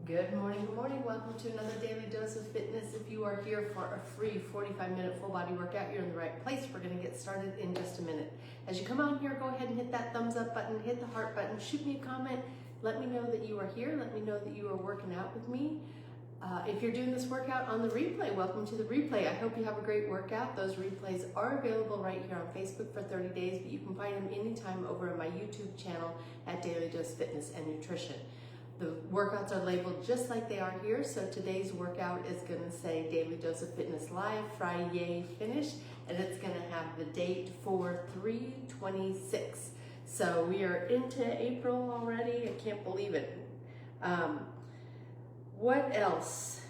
Good morning, good morning. Welcome to another Daily Dose of Fitness. If you are here for a free 45-minute full body workout, you're in the right place. We're gonna get started in just a minute. As you come on here, go ahead and hit that thumbs up button, hit the heart button, shoot me a comment. Let me know that you are here. Let me know that you are working out with me. If you're doing this workout on the replay, welcome to the replay. I hope you have a great workout. Those replays are available right here on Facebook for 30 days, but you can find them anytime over on my YouTube channel at Daily Dose Fitness and Nutrition. The workouts are labeled just like they are here. So today's workout is gonna say Daily Dose of Fitness Live, FriYay Finish, and it's gonna have the date for 3/26. So we are into April already. I can't believe it. What else?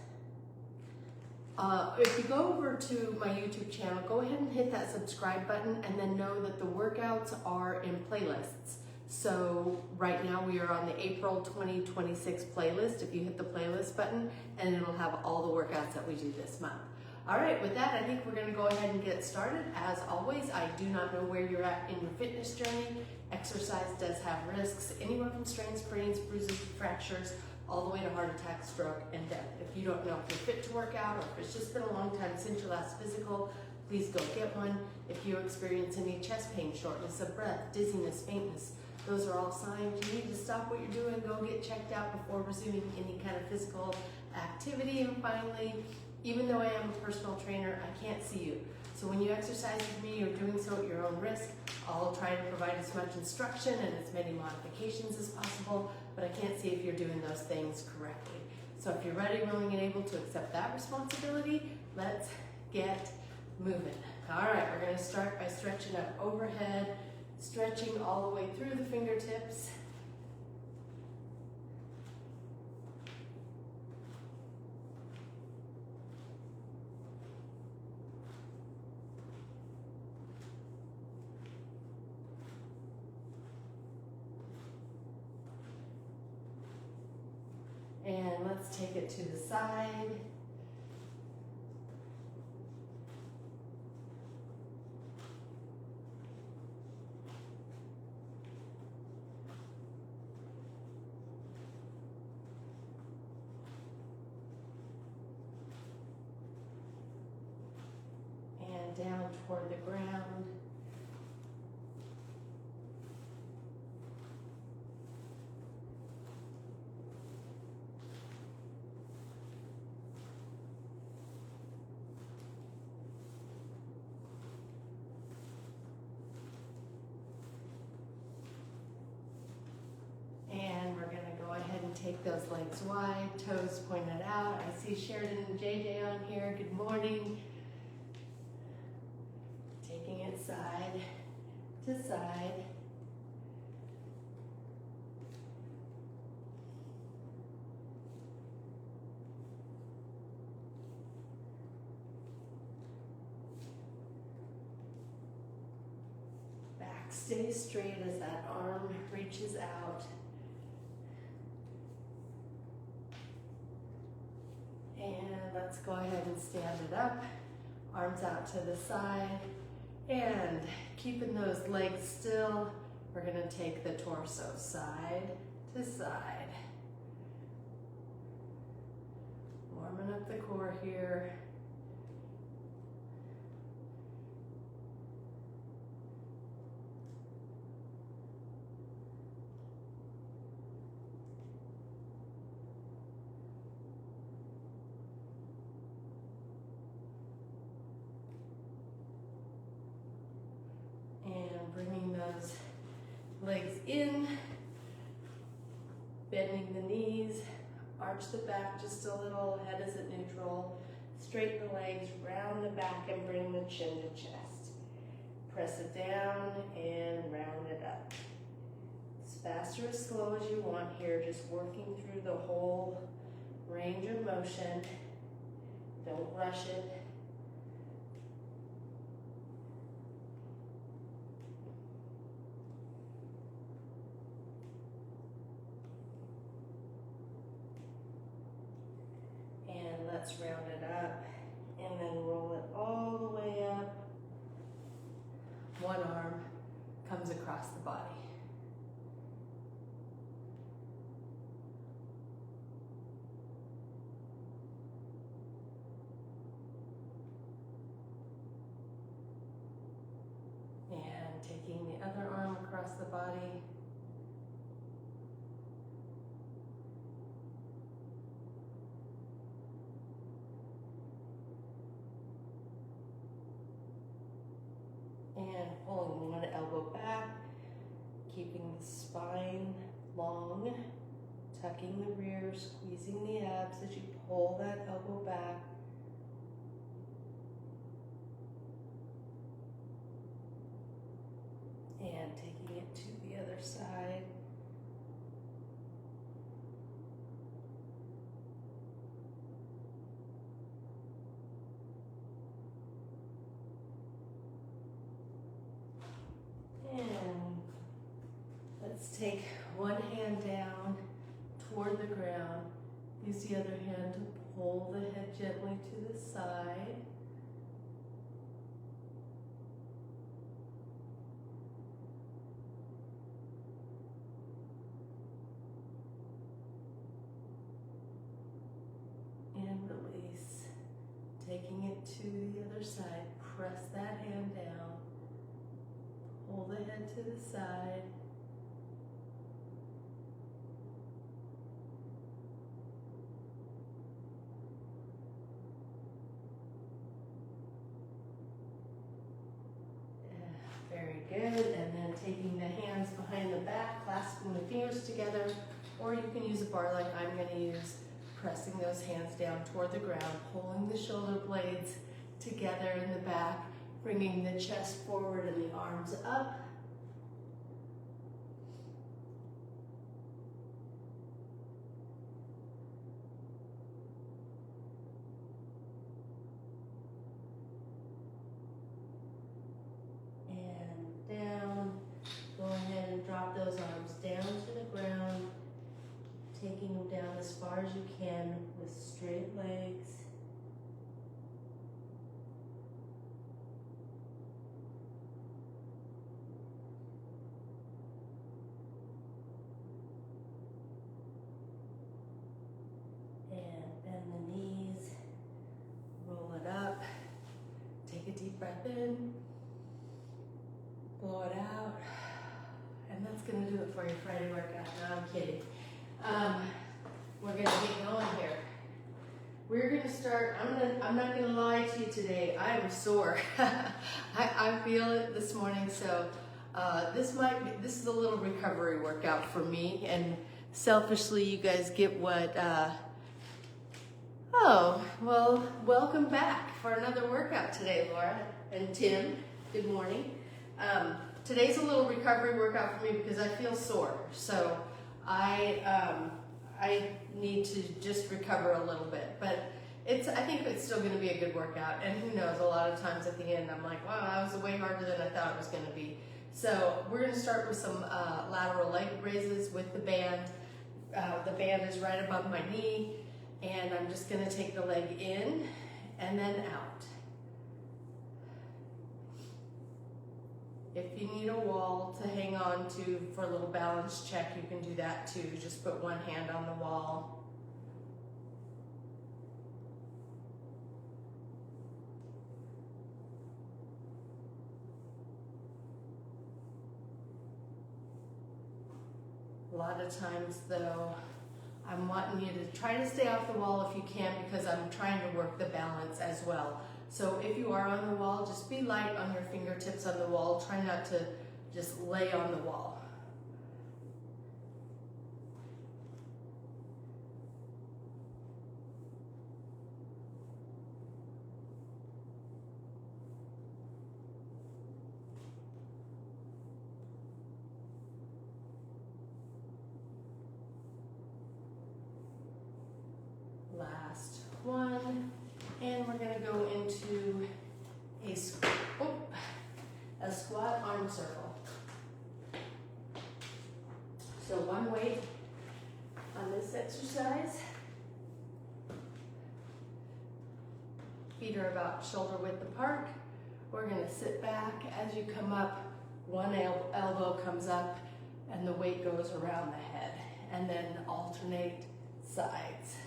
If you go over to my YouTube channel, go ahead and hit that subscribe button and then know that the workouts are in playlists. So right now we are on the April 2026 playlist. If you hit the playlist button, and it'll have all the workouts that we do this month. All right, with that, I think we're gonna go ahead and get started. As always, I do not know where you're at in your fitness journey. Exercise does have risks, anywhere from strains, sprains, bruises, fractures, all the way to heart attack, stroke, and death. If you don't know if you're fit to work out, or if it's just been a long time since your last physical, please go get one. If you experience any chest pain, shortness of breath, dizziness, faintness, those are all signs you need to stop what you're doing, go get checked out before resuming any kind of physical activity. And finally, even though I am a personal trainer, I can't see you. So when you exercise with me, you're doing so at your own risk. I'll try to provide as much instruction and as many modifications as possible, but I can't see if you're doing those things correctly. So if you're ready, willing, and able to accept that responsibility, let's get moving. All right, we're gonna start by stretching up overhead, stretching all the way through the fingertips. And let's take it to the side. And down toward the ground. Take those legs wide, toes pointed out. I see Sheridan and JJ on here. Good morning. Taking it side to side. Back stays straight as that arm reaches out. And let's go ahead and stand it up, arms out to the side, and keeping those legs still, we're gonna take the torso side to side. Warming up the core here. Bringing those legs in, bending the knees, arch the back just a little, head is at neutral, straighten the legs, round the back and bring the chin to chest. Press it down and round it up. As fast or as slow as you want here, just working through the whole range of motion. Don't rush it. Let's round it up and then roll it all the way up. One arm comes across the body. tucking the rear, squeezing the abs as you pull that elbow back. And taking it to the other side. And let's take one hand down toward the ground. Use the other hand to pull the head gently to the side. And release. Taking it to the other side. Press that hand down. Pull the head to the side. Very good. And then taking the hands behind the back, clasping the fingers together, or you can use a bar like I'm going to use, pressing those hands down toward the ground, pulling the shoulder blades together in the back, bringing the chest forward and the arms up. And down. Go ahead and drop those arms down to the ground, taking them down as far as you can with straight legs. Deep breath in, blow it out, and that's going to do it for your Friday workout. No, I'm kidding. We're going to get going here. We're going to start. I'm not going to lie to you today. I am sore. I feel it this morning. So this is a little recovery workout for me. And selfishly, you guys get what. Oh, well, welcome back for another workout today, Laura and Tim. Good morning. Today's a little recovery workout for me because I feel sore. So I need to just recover a little bit. But I think it's still going to be a good workout. And who knows, a lot of times at the end, I'm like, wow, that was way harder than I thought it was going to be. So we're going to start with some lateral leg raises with the band. The band is right above my knee. And I'm just going to take the leg in and then out. If you need a wall to hang on to for a little balance check, you can do that too. Just put one hand on the wall. A lot of times though, I'm wanting you to try to stay off the wall if you can, because I'm trying to work the balance as well. So if you are on the wall, just be light on your fingertips on the wall. Try not to just lay on the wall. Last one, and we're going to go into a squat arm circle. So one weight on this exercise. Feet are about shoulder width apart. We're going to sit back. As you come up, one elbow comes up and the weight goes around the head, and then alternate sides.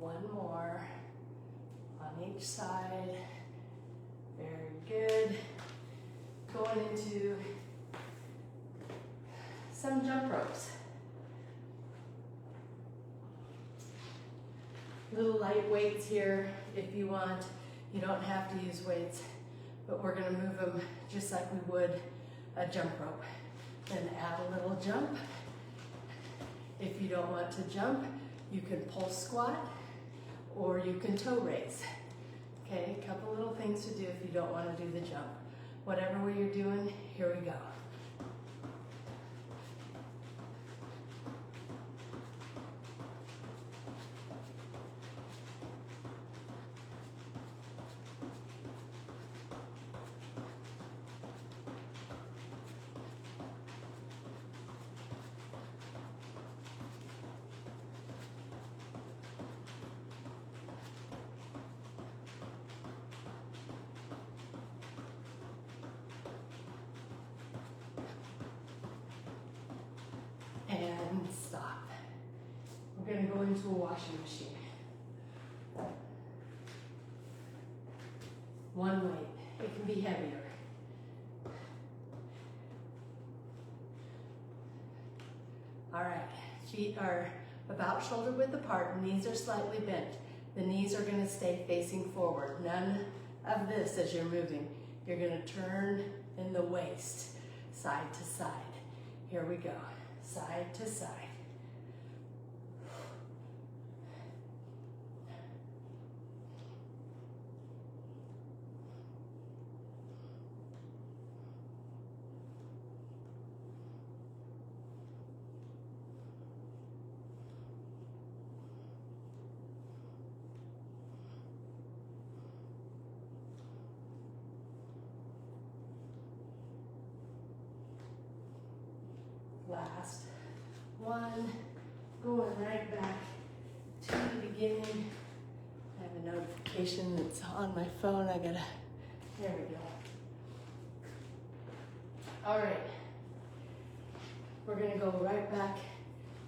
One more on each side. Very good. Going into some jump ropes. Little light weights here if you want. You don't have to use weights, but we're gonna move them just like we would a jump rope. Then add a little jump. If you don't want to jump, you can pulse squat or you can toe raise. Okay, a couple little things to do if you don't want to do the jump. Whatever way you're doing, here we go. And stop. We're going to go into a washing machine. One weight. It can be heavier. All right. Feet are about shoulder width apart. Knees are slightly bent. The knees are going to stay facing forward. None of this as you're moving. You're going to turn in the waist, side to side. Here we go. Side to side. Last one, going right back to the beginning. I have a notification that's on my phone. I gotta, there we go. All right, we're gonna go right back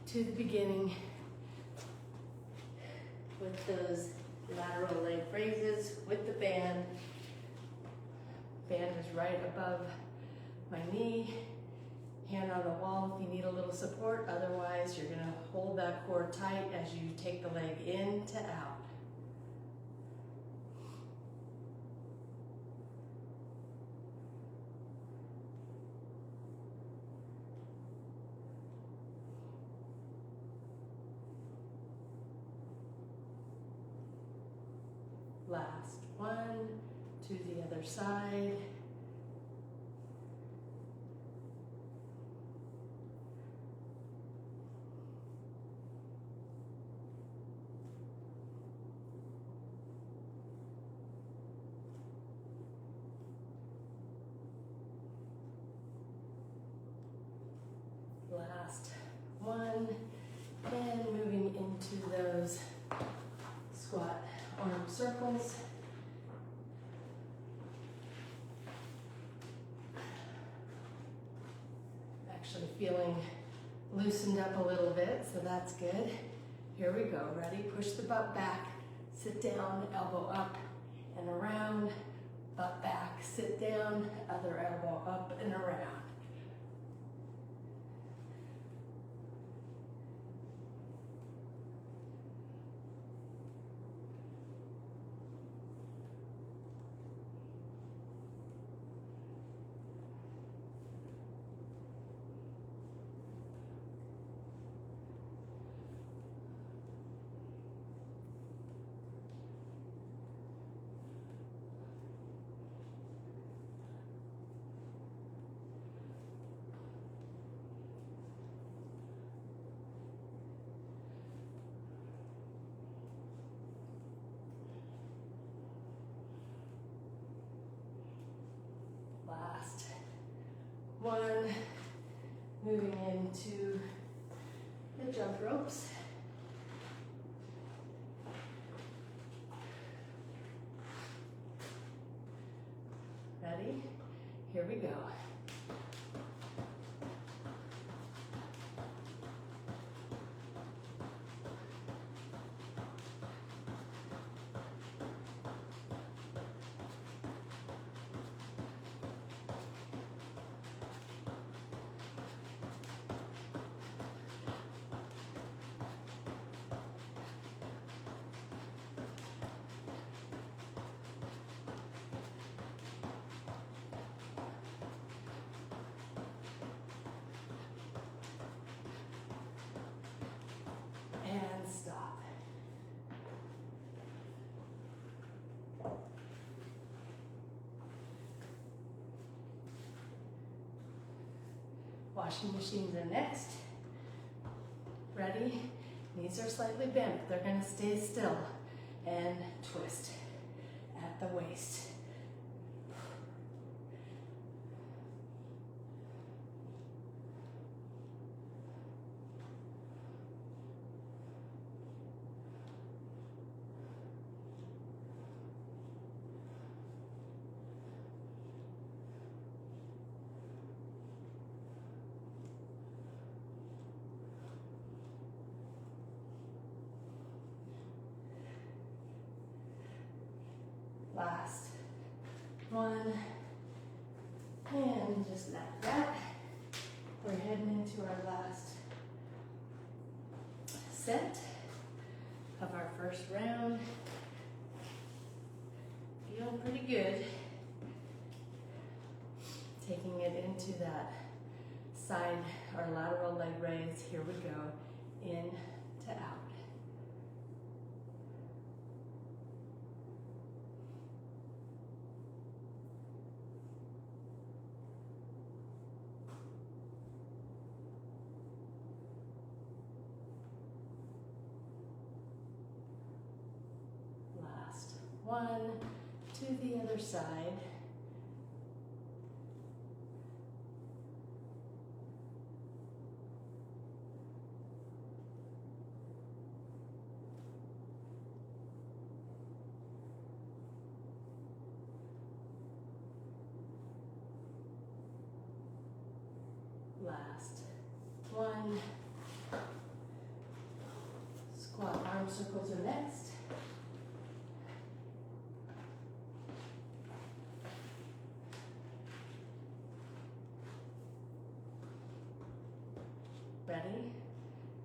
to the beginning with those lateral leg raises with the band. Band is right above my knee. Hand on the wall if you need a little support. Otherwise, you're gonna hold that core tight as you take the leg in to out. Last one, to the other side. Last one, and moving into those squat arm circles. Actually feeling loosened up a little bit, so that's good. Here we go, ready? Push the butt back, sit down, elbow up and around, butt back, sit down, other elbow up and around. Last one, moving into the jump ropes. Ready? Here we go. Washing machines are next. Ready? Knees are slightly bent. They're going to stay still. And twist at the waist. Last one, and just like that, we're heading into our last set of our first round. Feeling pretty good. Taking it into that side or lateral leg raise. Here we go, in to out. One, to the other side. Last one. Squat arm circles are next. Ready?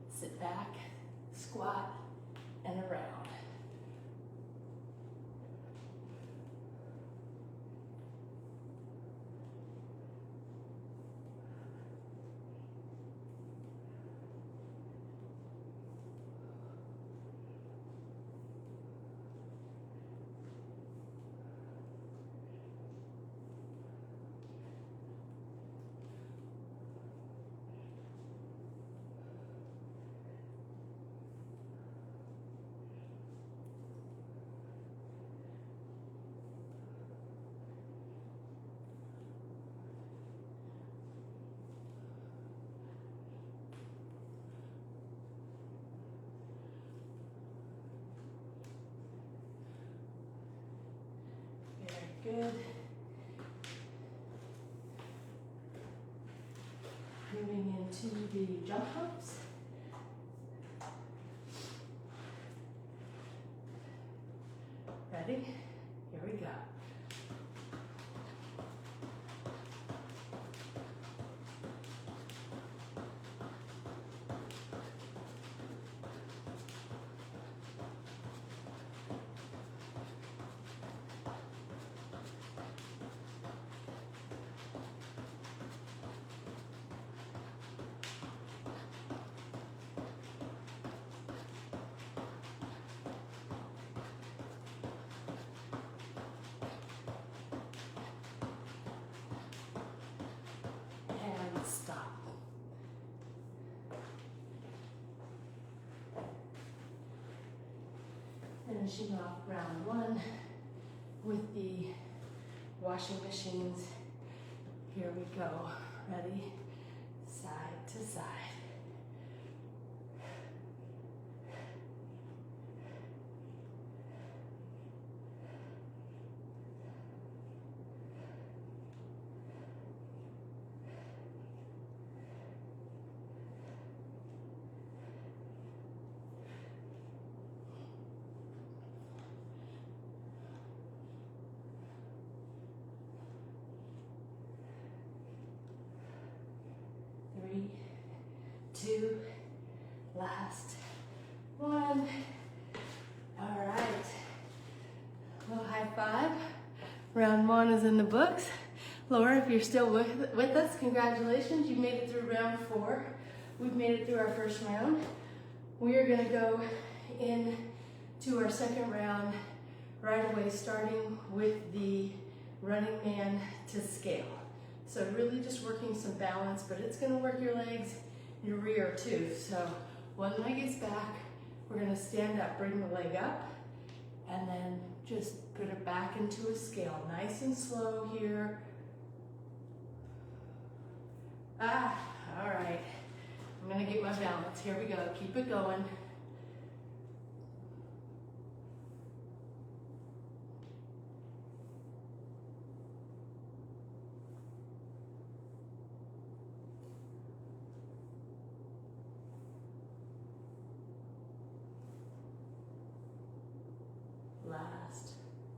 Sit back, squat, and around. Good. Moving into the jump humps. Ready? Here we go. Stop. Finishing off round one with the washing machines. Here we go. Ready? Side to side. Two, last one. All right. Well, high five. Round one is in the books. Laura, if you're still with us, congratulations. You made it through round 4. We've made it through our first round. We are going to go into our second round right away, starting with the running man to scale. So really just working some balance, but it's gonna work your legs, your rear too. So one leg is back. We're gonna stand up, bring the leg up, and then just put it back into a scale. Nice and slow here. All right. I'm gonna get my balance. Here we go, keep it going. Last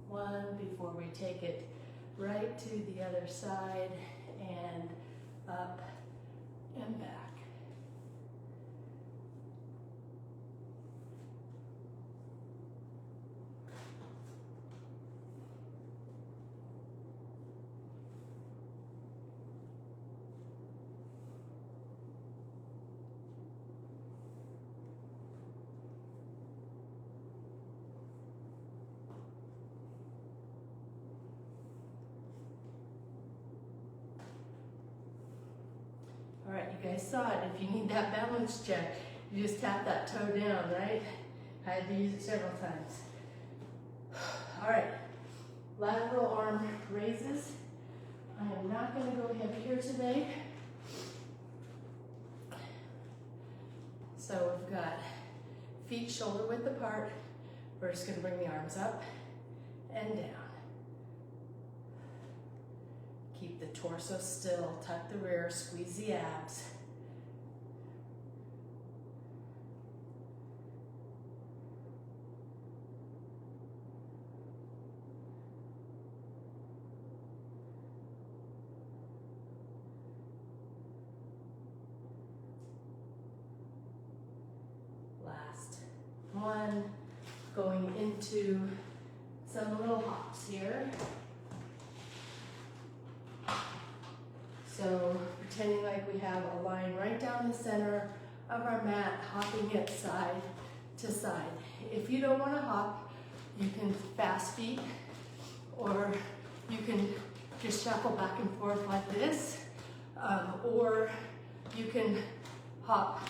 one before we take it right to the other side and up and back. All right, you guys saw it. If you need that balance check, you just tap that toe down, right? I had to use it several times. All right, lateral arm raises. I am not going to go heavy here today. So we've got feet shoulder width apart. We're just going to bring the arms up and down. Keep the torso still, tuck the rear, squeeze the abs. Last one, going into some little hops here. So pretending like we have a line right down the center of our mat, hopping it side to side. If you don't want to hop, you can fast feet, or you can just shuffle back and forth like this, or you can hop,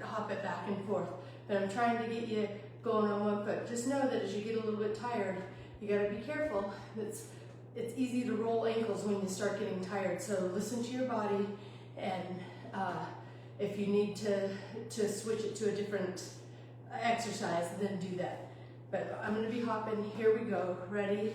hop it back and forth. But I'm trying to get you going on one foot. Just know that as you get a little bit tired, you got to be careful. It's easy to roll ankles when you start getting tired, so listen to your body, and if you need to switch it to a different exercise, then do that. But I'm going to be hopping. Here we go. Ready?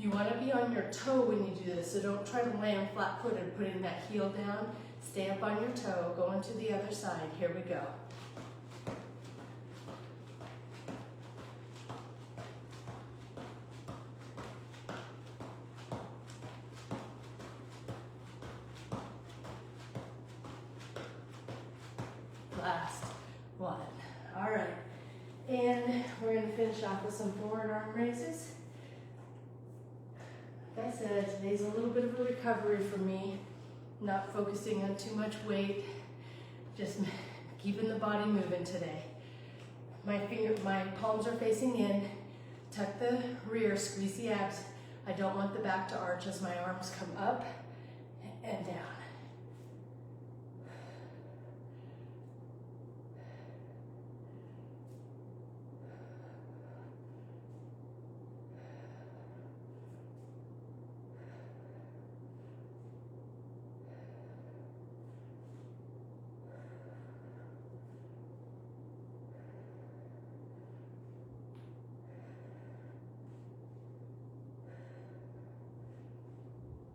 You want to be on your toe when you do this, so don't try to land flat-footed, putting that heel down. Stay up on your toe, going to the other side. Here we go. Last one. All right, and we're going to finish off with some forward arm raises. Like I said, today's a little bit of a recovery for me, not focusing on too much weight, just keeping the body moving today. My palms are facing in, tuck the rear, squeeze the abs. I don't want the back to arch as my arms come up and down.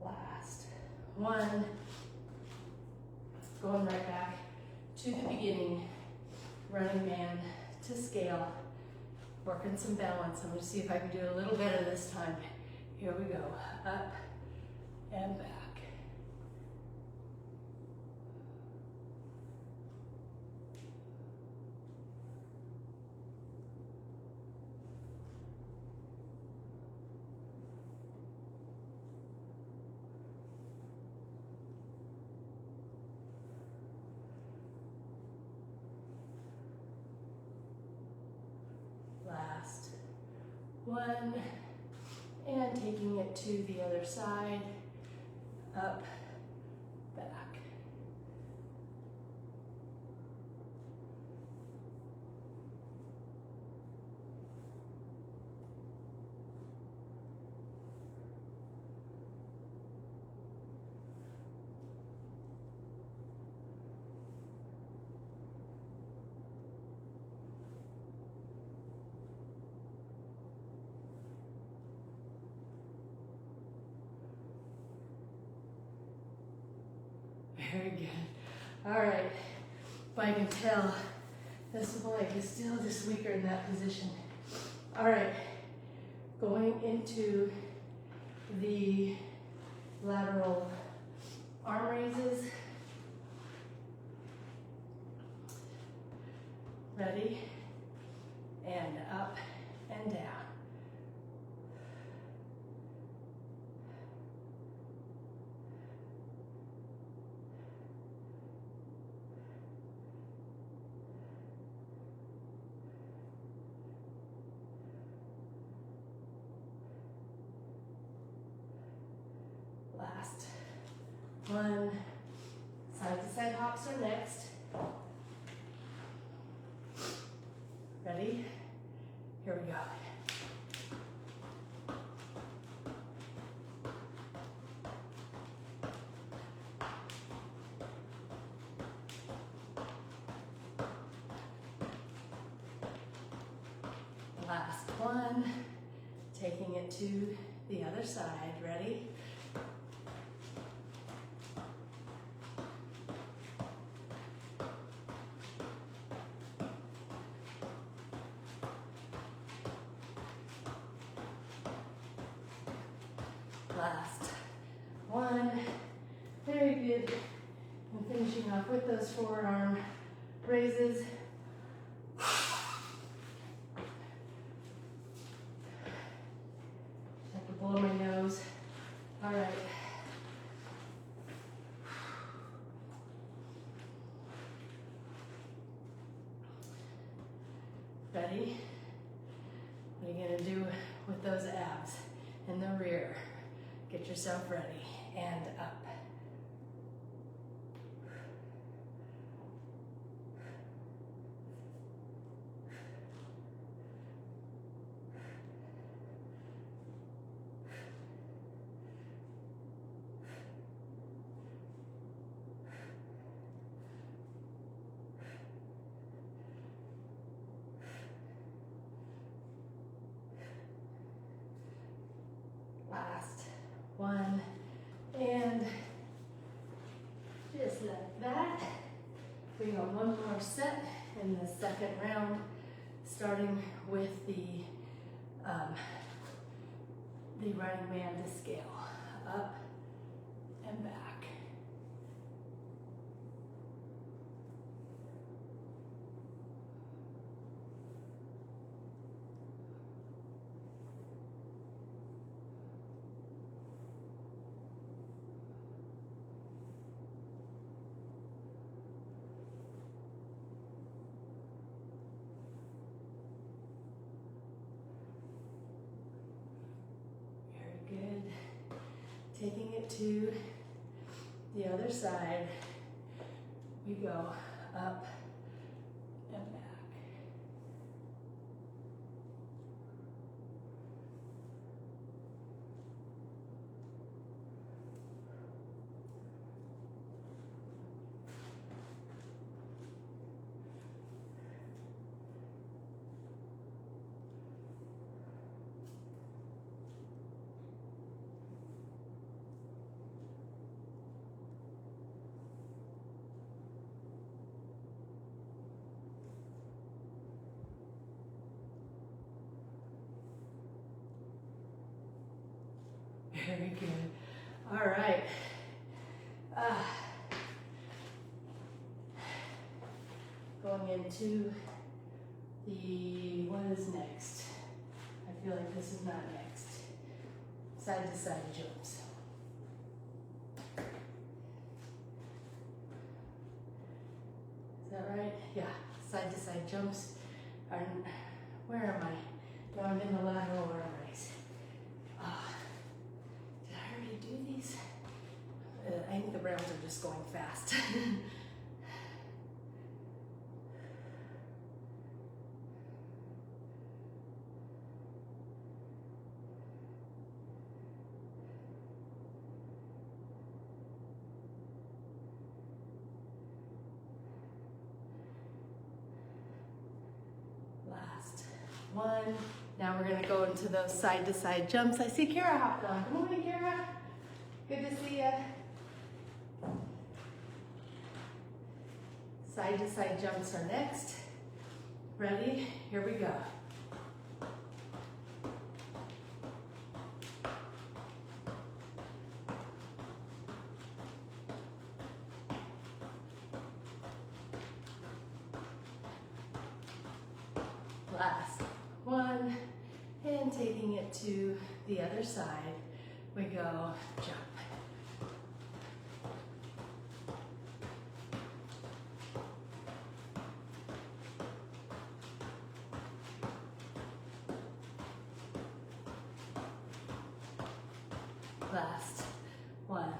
Last one, going right back to the beginning, running man to scale, working some balance. I'm going to see if I can do a little better this time. Here we go, up and back. 1, and taking it to the other side, up, back. Very good. All right. But I can tell this leg is still just weaker in that position. All right. Going into the lateral arm raises. Ready? And up and down. Last one. Side to side hops are next. Ready? Here we go. Last one. Taking it to the other side. Ready? Last one. Very good. And finishing off with those forearm raises. Have to blow my nose. All right. Ready? What are you gonna do with those abs in the rear? Get yourself ready and up. Last one, and just like that. We got one more set in the second round, starting with the running man to scale, up and back. Good. Taking it to the other side, we go up and back. Very good. All right. Going into the, what is next? I feel like this is not next. Side to side jumps. Is that right? Yeah, side to side jumps are, where am I? Now I'm in the lateral arm raise. Did I already do these? I think the rounds are just going fast. Last one. Now we're gonna go into those side to side jumps. I see Kara hopped on. Good morning, Kara. Good to see ya. Side to side jumps are next. Ready? Here we go. Last one, and taking it to the other side, we go jump. Last one.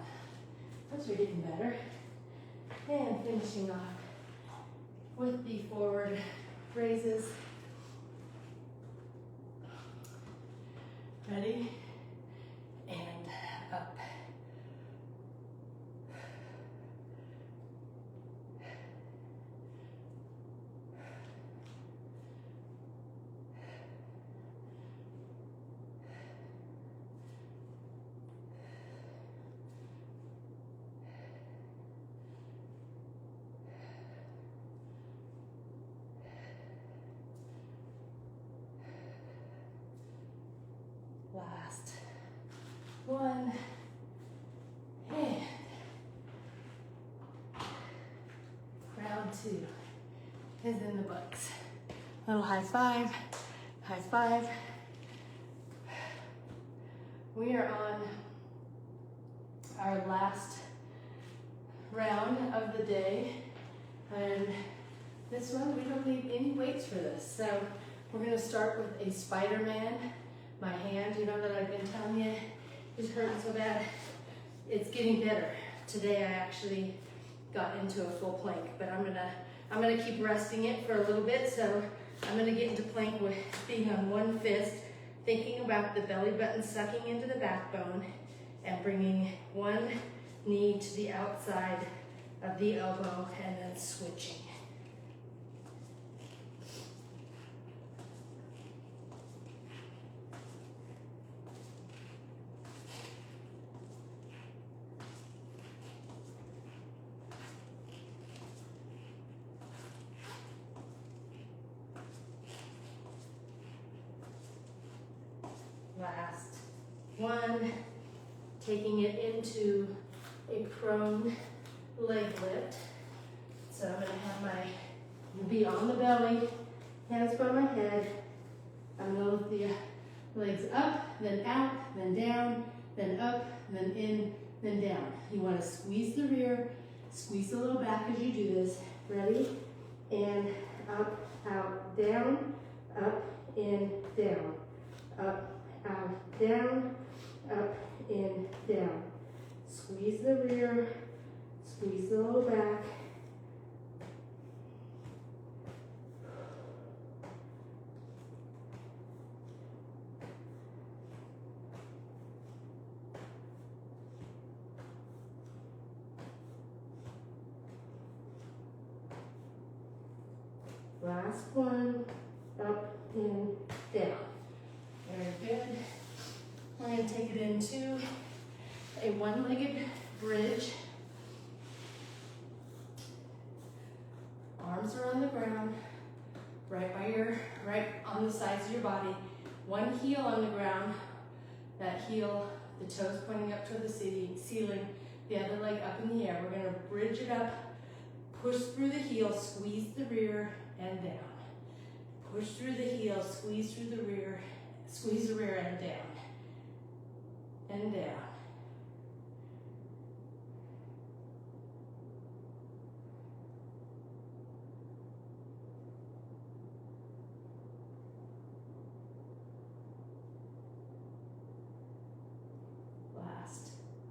Those are getting better. And finishing off with the forward raises. Ready? And up. Last one, and round two is in the books. Little high five, high five. We are on our last round of the day, and this one we don't need any weights for this. So we're gonna start with a Spider-Man. My hand, you know, that I've been telling you is hurting so bad. It's getting better. Today I actually got into a full plank, but I'm gonna keep resting it for a little bit. So I'm gonna get into plank with being on one fist, thinking about the belly button sucking into the backbone and bringing one knee to the outside of the elbow and then switching. Last one, taking it into a prone leg lift. So I'm gonna have be on the belly, hands by my head. I'm gonna lift the legs up, then out, then down, then up, then in, then down. You wanna squeeze the rear, squeeze a little back as you do this. Ready? And up, out, down, up, in, down, up, out, down, up, in, down. Squeeze the rear, squeeze the low back. Last one, up, in, down. Very good. We're going to take it into a one-legged bridge. Arms are on the ground, right on the sides of your body. One heel on the ground, that heel, the toes pointing up toward the ceiling, the other leg up in the air. We're going to bridge it up, push through the heel, squeeze the rear, and down. Push through the heel, squeeze through the rear, squeeze the rear and down. And down.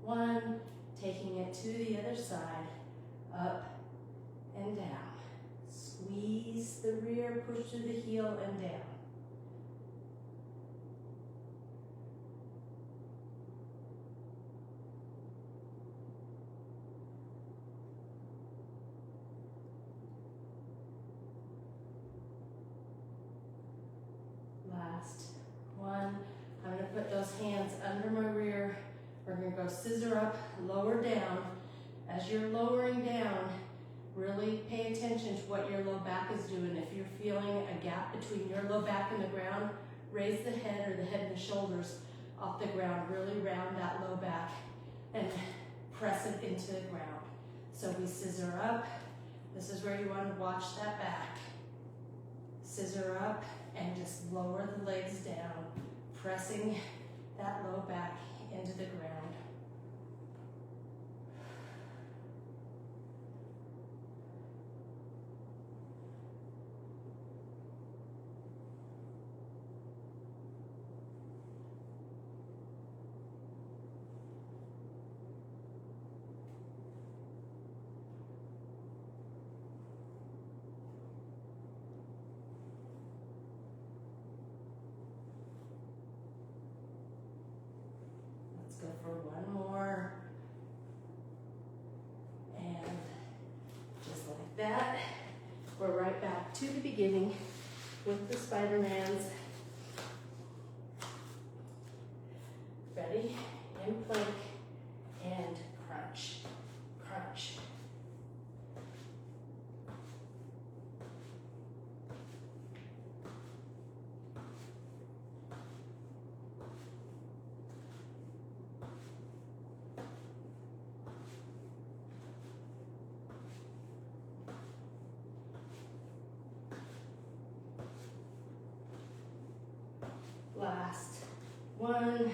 1, taking it to the other side, up and down. Squeeze the rear, push through the heel and down. Last 1. I'm going to put those hands under my rear. We're going to go scissor up, lower down. As you're lowering down, really pay attention to what your low back is doing. If you're feeling a gap between your low back and the ground, raise the head or the head and the shoulders off the ground. Really round that low back and press it into the ground. So we scissor up. This is where you want to watch that back. Scissor up and just lower the legs down, pressing that low back into the ground. Go for one more, and just like that, we're right back to the beginning with the Spider-Mans. Ready? In plank and crunch, crunch. Last 1,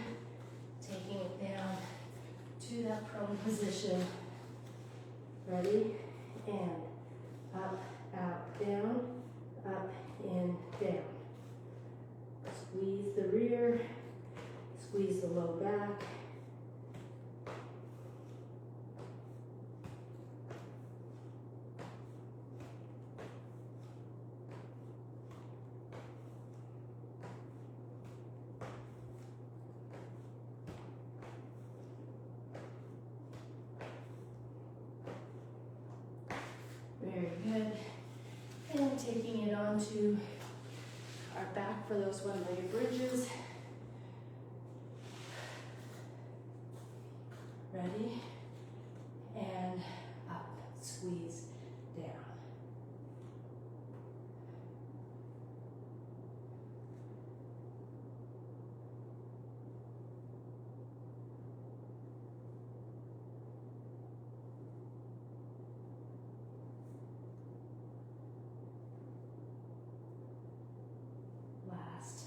taking it down to that prone position. Ready? And up, out, down, up, in, down. Squeeze the rear, squeeze the low back. Very good. And taking it onto our back for those one-legged bridges. Ready? And up, squeeze down. Last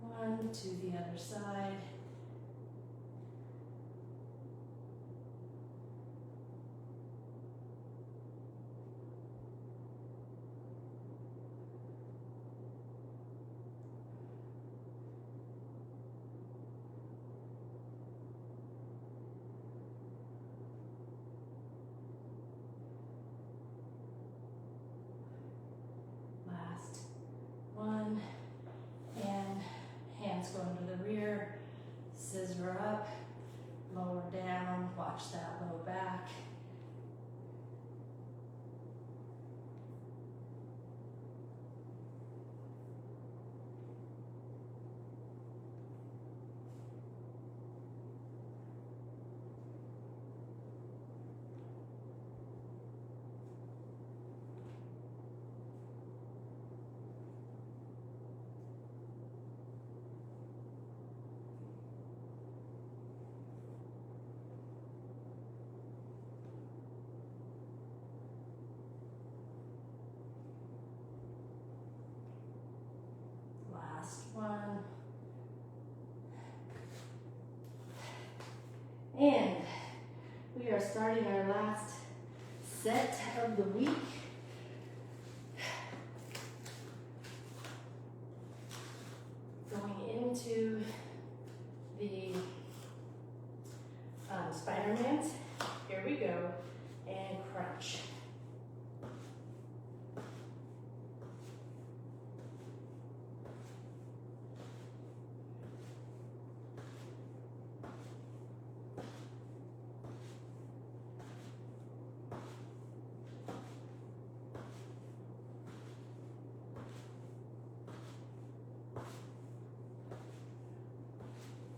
1 to the other side. Last 1. And hands go into the rear, scissor up, lower down, watch that low back. Last 1. And we are starting our last set of the week. Going into the Spider-Man's. Here we go. And crunch.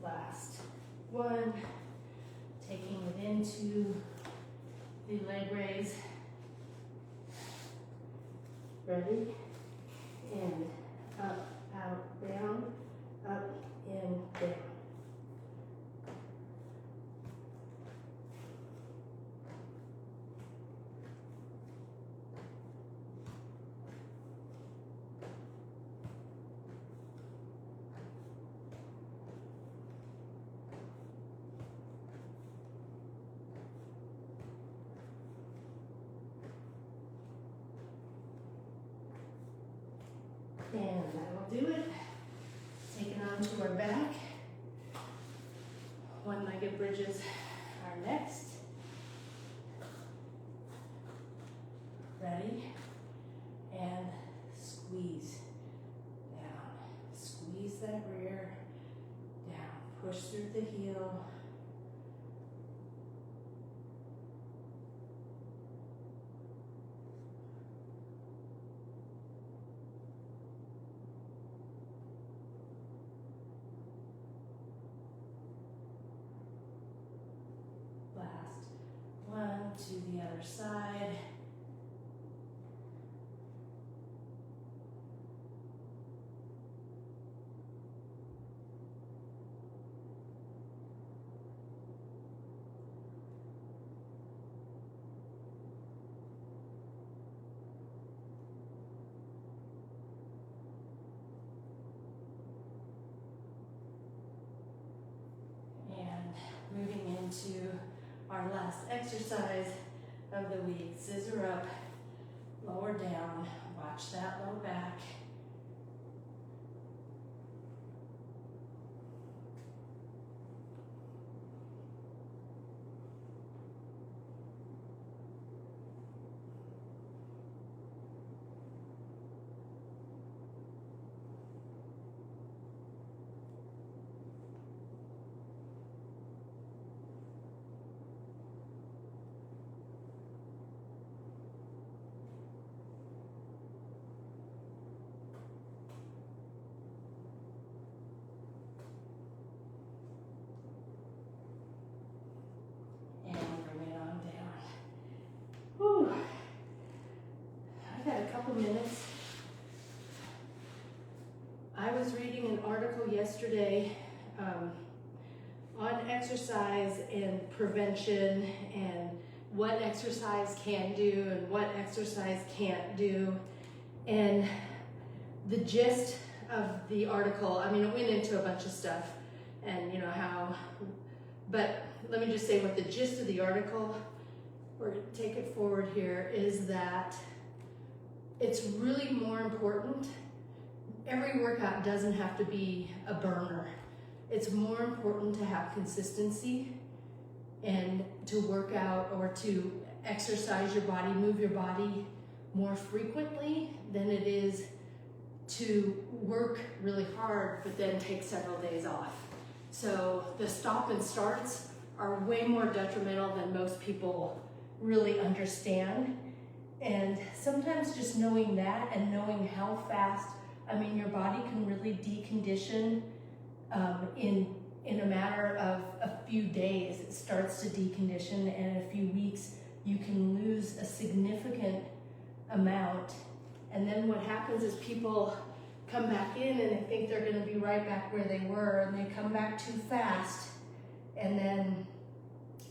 Last one, taking it into the leg raise. Ready? And up, out, down, up, in, down. And that'll do it. Take it onto our back. One-legged bridges are next. Ready? And squeeze down. Squeeze that rear down. Push through the heel. One to the other side. And moving into our last exercise of the week. Scissor up, lower down. Watch that low back. Minutes. I was reading an article yesterday on exercise and prevention and what exercise can do and what exercise can't do. And the gist of the article, I mean, it went into a bunch of stuff and but let me just say what the gist of the article, we're going to take it forward here, is that it's really more important. Every workout doesn't have to be a burner. It's more important to have consistency and to work out or to exercise your body, move your body more frequently than it is to work really hard but then take several days off. So the stop and starts are way more detrimental than most people really understand. And sometimes just knowing that and knowing how fast, I mean, your body can really decondition in a matter of a few days. It starts to decondition, and in a few weeks, you can lose a significant amount. And then what happens is people come back in and they think they're gonna be right back where they were, and they come back too fast, and then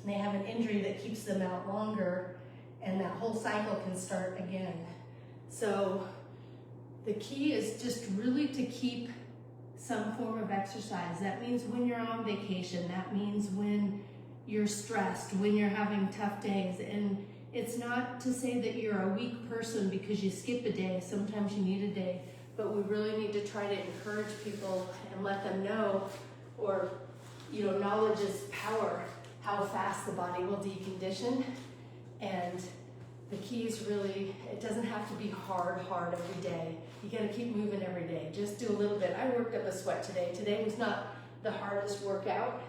they have an injury that keeps them out longer, and that whole cycle can start again. So the key is just really to keep some form of exercise. That means when you're on vacation, that means when you're stressed, when you're having tough days. And it's not to say that you're a weak person because you skip a day. Sometimes you need a day, but we really need to try to encourage people and let them know, or knowledge is power, how how fast the body will decondition. And the key is really, it doesn't have to be hard every day. You gotta keep moving every day. Just do a little bit. I worked up a sweat today. Today was not the hardest workout,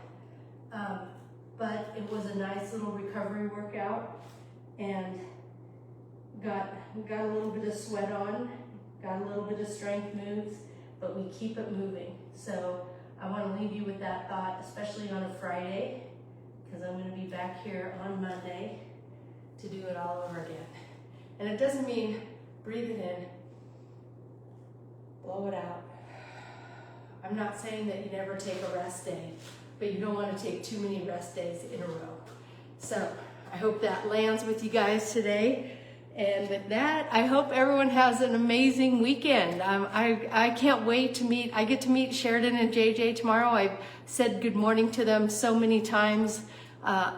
but it was a nice little recovery workout, and got a little bit of sweat on, got a little bit of strength moves, but we keep it moving. So I want to leave you with that thought, especially on a Friday, because I'm going to be back here on Monday to do it all over again. And it doesn't mean breathe it in, blow it out. I'm not saying that you never take a rest day, but you don't want to take too many rest days in a row. So I hope that lands with you guys today. And with that, I hope everyone has an amazing weekend. I can't wait to meet. I get to meet Sheridan and JJ tomorrow. I've said good morning to them so many times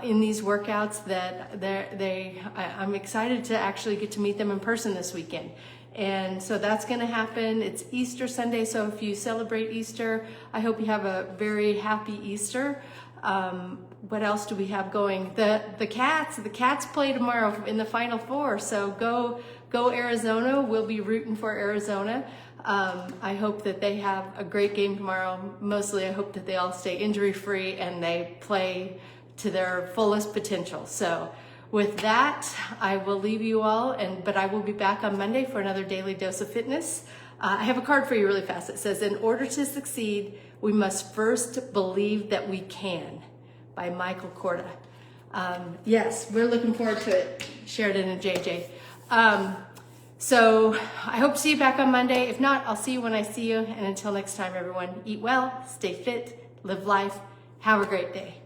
in these workouts that I'm excited to actually get to meet them in person this weekend. And so that's going to happen. It's Easter Sunday, so if you celebrate Easter, I hope you have a very happy Easter. What else do we have going? The Cats play tomorrow in the Final Four, so go Arizona. We'll be rooting for Arizona. I hope that they have a great game tomorrow. Mostly I hope that they all stay injury-free and they play to their fullest potential. So with that, I will leave you all, but I will be back on Monday for another Daily Dose of Fitness. I have a card for you really fast. It says, in order to succeed, we must first believe that we can, by Michael Korda. Yes, we're looking forward to it, Sheridan and JJ. So I hope to see you back on Monday. If not, I'll see you when I see you. And until next time, everyone, eat well, stay fit, live life. Have a great day.